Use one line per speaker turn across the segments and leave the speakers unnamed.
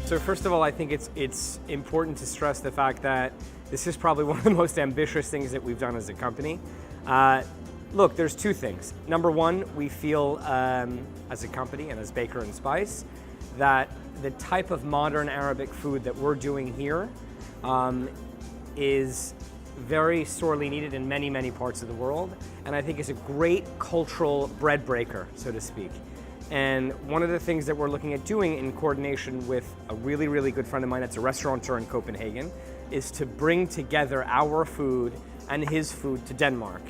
So first of all, I think it's important to stress the fact that this is probably one of the most ambitious things that we've done as a company. Look, there's two things. Number one, we feel as a company and as Baker & Spice that the type of modern Arabic food that we're doing here is very sorely needed in many, many parts of the world, and I think is a great cultural bread breaker, so to speak. And one of the things that we're looking at doing in coordination with a really, really good friend of mine that's a restaurateur in Copenhagen is to bring together our food and his food to Denmark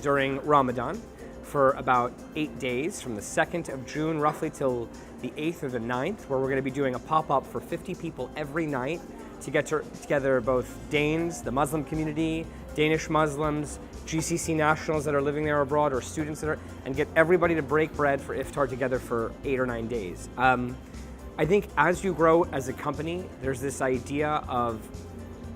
during Ramadan for about 8 days, from the 2nd of June roughly till the 8th or the 9th, where we're going to be doing a pop-up for 50 people every night to get together both Danes, the Muslim community, Danish Muslims, GCC nationals that are living there abroad, or students that are, and get everybody to break bread for iftar together for 8 or 9 days. I think as you grow as a company, there's this idea of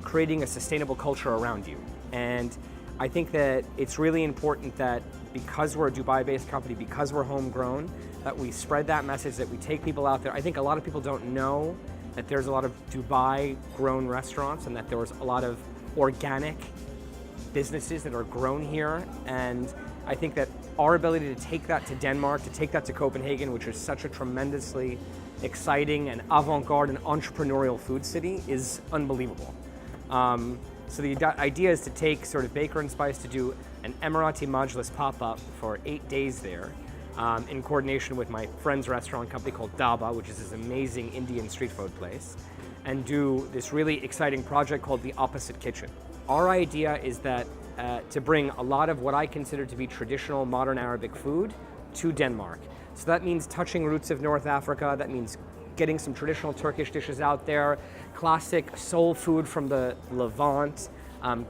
creating a sustainable culture around you. And I think that it's really important that because we're a Dubai-based company, because we're homegrown, that we spread that message, that we take people out there. I think a lot of people don't know that there's a lot of Dubai-grown restaurants and that there was a lot of organic businesses that are grown here. And I think that our ability to take that to Denmark, to take that to Copenhagen, which is such a tremendously exciting and avant-garde and entrepreneurial food city, is unbelievable. So the idea is to take sort of Baker & Spice to do an Emirati Majlis pop-up for 8 days there, in coordination with my friend's restaurant company called Dhaba, which is this amazing Indian street food place, and do this really exciting project called the Opposite Kitchen. Our idea is that to bring a lot of what I consider to be traditional modern Arabic food to Denmark. So that means touching roots of North Africa, that means getting some traditional Turkish dishes out there, classic soul food from the Levant,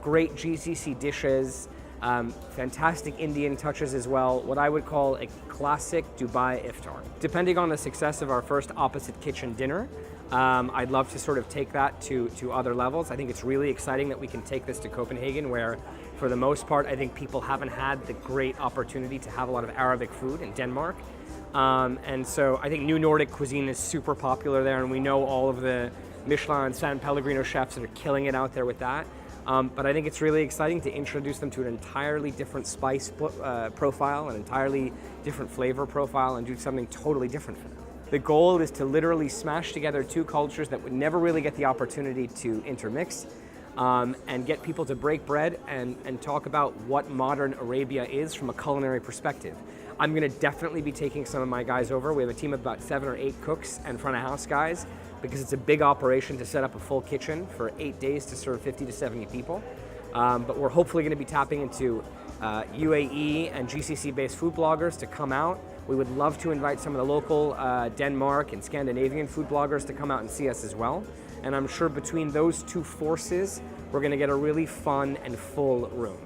great GCC dishes, fantastic Indian touches as well, what I would call a classic Dubai iftar. Depending on the success of our first Opposite Kitchen dinner, I'd love to sort of take that to other levels. I think it's really exciting that we can take this to Copenhagen, where for the most part, I think people haven't had the great opportunity to have a lot of Arabic food in Denmark. And so I think New Nordic cuisine is super popular there, and we know all of the Michelin and San Pellegrino chefs that are killing it out there with that. But I think it's really exciting to introduce them to an entirely different spice profile, an entirely different flavor profile, and do something totally different for them. The goal is to literally smash together two cultures that would never really get the opportunity to intermix, and get people to break bread and talk about what modern Arabia is from a culinary perspective. I'm going to definitely be taking some of my guys over. We have a team of about 7 or 8 cooks and front of house guys, because it's a big operation to set up a full kitchen for 8 days to serve 50 to 70 people. But we're hopefully going to be tapping into UAE and GCC-based food bloggers to come out. We would love to invite some of the local Denmark and Scandinavian food bloggers to come out and see us as well. And I'm sure between those two forces, we're going to get a really fun and full room.